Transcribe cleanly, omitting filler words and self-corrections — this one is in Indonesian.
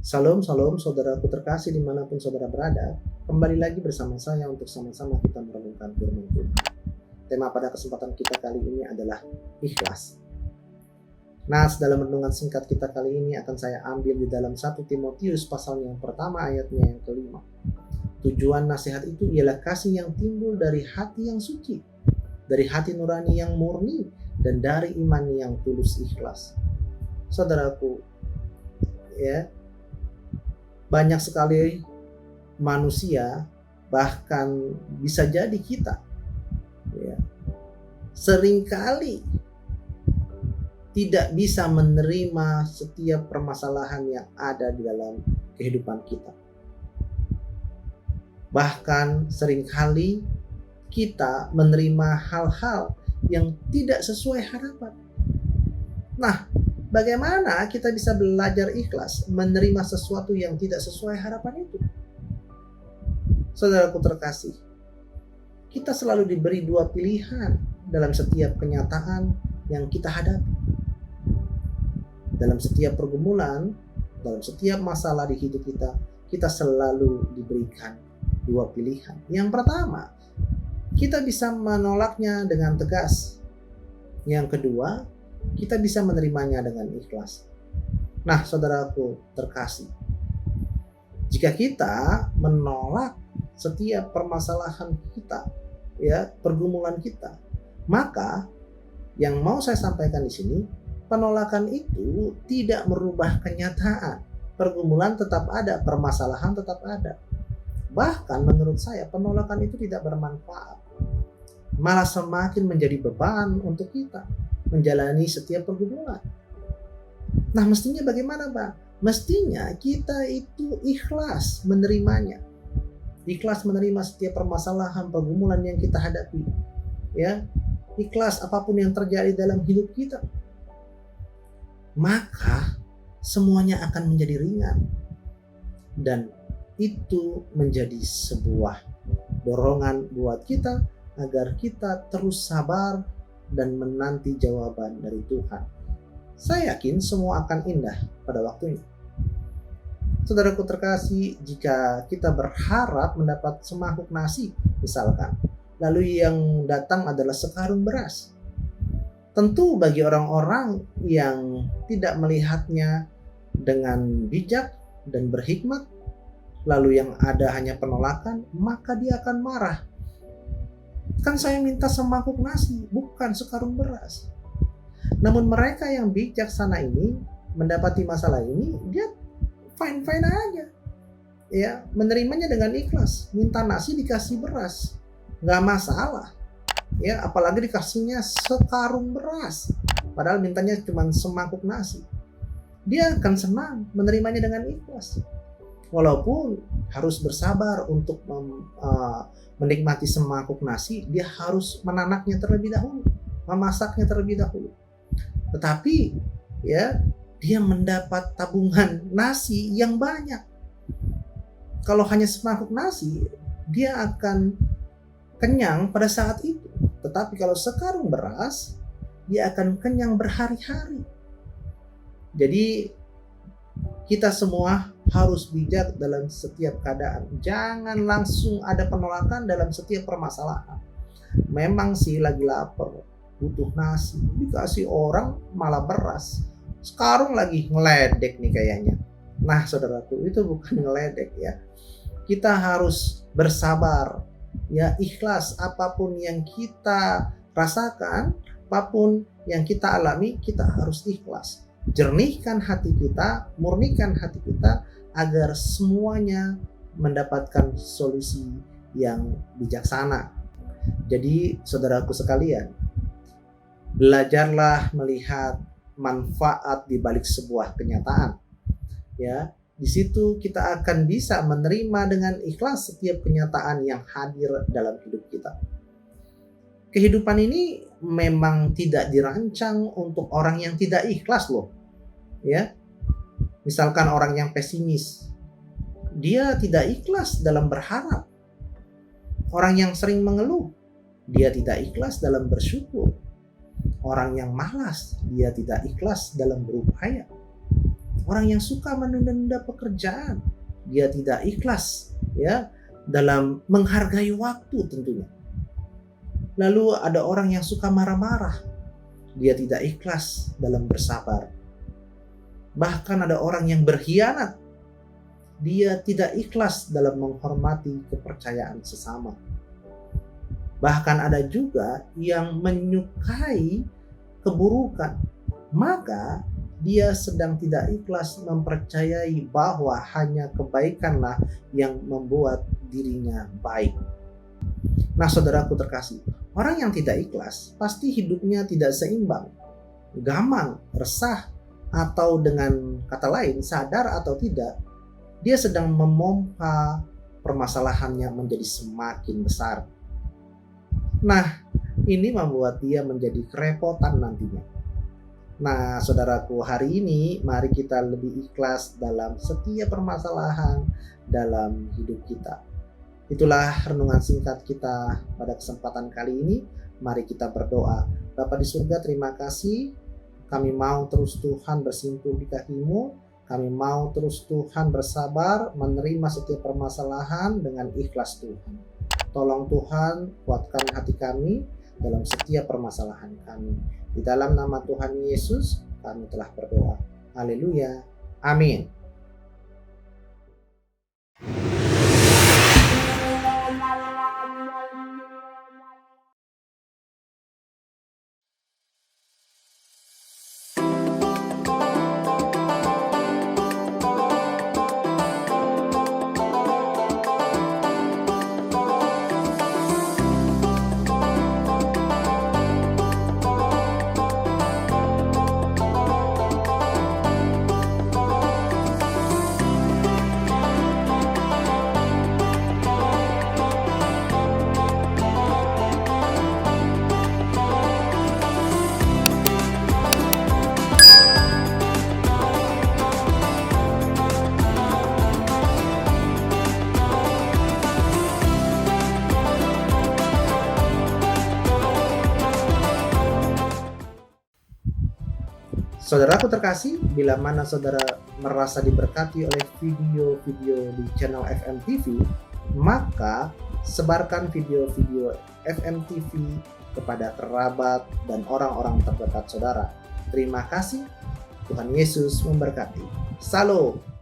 Salam, salam saudaraku terkasih dimanapun saudara berada. Kembali lagi bersama saya untuk sama-sama kita merenungkan firman Tuhan. Tema pada kesempatan kita kali ini adalah ikhlas. Nah, dalam renungan singkat kita kali ini akan saya ambil di dalam 1 Timotius pasal yang pertama ayatnya yang kelima. Tujuan nasihat itu ialah kasih yang timbul dari hati yang suci, dari hati nurani yang murni, dan dari iman yang tulus ikhlas. Saudaraku, ya, banyak sekali manusia, bahkan bisa jadi kita, ya, seringkali tidak bisa menerima setiap permasalahan yang ada di dalam kehidupan kita. Bahkan seringkali kita menerima hal-hal yang tidak sesuai harapan. Nah, bagaimana kita bisa belajar ikhlas menerima sesuatu yang tidak sesuai harapan itu? Saudaraku terkasih, kita selalu diberi dua pilihan dalam setiap kenyataan yang kita hadapi. Dalam setiap pergumulan, dalam setiap masalah di hidup kita, kita selalu diberikan dua pilihan. Yang pertama, kita bisa menolaknya dengan tegas. Yang kedua, kita bisa menerimanya dengan ikhlas. Nah, saudaraku terkasih, jika kita menolak setiap permasalahan kita, ya, pergumulan kita, maka yang mau saya sampaikan di sini, penolakan itu tidak merubah kenyataan. Pergumulan tetap ada, permasalahan tetap ada. Bahkan menurut saya penolakan itu tidak bermanfaat, malah semakin menjadi beban untuk kita menjalani setiap pergumulan. Nah, mestinya bagaimana, Bang? Mestinya kita itu ikhlas menerimanya. Ikhlas menerima setiap permasalahan, pergumulan yang kita hadapi. Ya, ikhlas apapun yang terjadi dalam hidup kita. Maka semuanya akan menjadi ringan. Dan itu menjadi sebuah dorongan buat kita agar kita terus sabar dan menanti jawaban dari Tuhan. Saya yakin semua akan indah pada waktunya. Saudaraku terkasih, jika kita berharap mendapat semangkuk nasi misalkan, lalu yang datang adalah sekarung beras, tentu bagi orang-orang yang tidak melihatnya dengan bijak dan berhikmat, lalu yang ada hanya penolakan, maka dia akan marah. Kan saya minta semangkuk nasi, bukan sekarung beras. Namun mereka yang bijaksana ini mendapati masalah ini, dia fine-fine aja, ya, menerimanya dengan ikhlas. Minta nasi dikasih beras, nggak masalah, ya, apalagi dikasihnya sekarung beras, padahal mintanya cuma semangkuk nasi. Dia akan senang menerimanya dengan ikhlas, walaupun harus bersabar untuk menikmati semangkuk nasi. Dia harus menanaknya terlebih dahulu, memasaknya terlebih dahulu. Tetapi ya, dia mendapat tabungan nasi yang banyak. Kalau hanya semangkuk nasi, dia akan kenyang pada saat itu. Tetapi kalau sekarung beras, dia akan kenyang berhari-hari. Jadi kita semua harus bijak dalam setiap keadaan. Jangan langsung ada penolakan dalam setiap permasalahan. Memang sih lagi lapar, butuh nasi, dikasih orang malah beras. Sekarang lagi ngeledek nih kayaknya. Nah, saudaraku, itu bukan ngeledek ya. Kita harus bersabar, ya, ikhlas apapun yang kita rasakan, apapun yang kita alami, kita harus ikhlas. Jernihkan hati kita, murnikan hati kita agar semuanya mendapatkan solusi yang bijaksana. Jadi, saudaraku sekalian, belajarlah melihat manfaat di balik sebuah kenyataan. Ya, di situ kita akan bisa menerima dengan ikhlas setiap kenyataan yang hadir dalam hidup kita. Kehidupan ini memang tidak dirancang untuk orang yang tidak ikhlas loh. Ya. Misalkan orang yang pesimis, dia tidak ikhlas dalam berharap. Orang yang sering mengeluh, dia tidak ikhlas dalam bersyukur. Orang yang malas, dia tidak ikhlas dalam berupaya. orang yang suka menunda-nunda pekerjaan. Dia tidak ikhlas ya dalam menghargai waktu tentunya. Lalu ada orang yang suka marah-marah. Dia tidak ikhlas dalam bersabar. Bahkan ada orang yang berkhianat. Dia tidak ikhlas dalam menghormati kepercayaan sesama. Bahkan ada juga yang menyukai keburukan, maka dia sedang tidak ikhlas mempercayai bahwa hanya kebaikanlah yang membuat dirinya baik. Nah, saudaraku terkasih, orang yang tidak ikhlas pasti hidupnya tidak seimbang, gamang, resah, atau dengan kata lain, sadar atau tidak, dia sedang memompa permasalahannya menjadi semakin besar. Nah, ini membuat dia menjadi kerepotan nantinya. Nah, saudaraku, hari ini mari kita lebih ikhlas dalam setiap permasalahan dalam hidup kita. Itulah renungan singkat kita pada kesempatan kali ini. Mari kita berdoa. Bapa di surga, terima kasih. Kami mau terus Tuhan bersimpuh di kaki-Mu. Kami mau terus Tuhan bersabar menerima setiap permasalahan dengan ikhlas Tuhan. Tolong Tuhan kuatkan hati kami dalam setiap permasalahan kami. Di dalam nama Tuhan Yesus kami telah berdoa. Haleluya. Amin. Saudaraku terkasih, bila mana saudara merasa diberkati oleh video-video di channel FMTV, maka sebarkan video-video FMTV kepada kerabat dan orang-orang terdekat saudara. Terima kasih, Tuhan Yesus memberkati. Salam.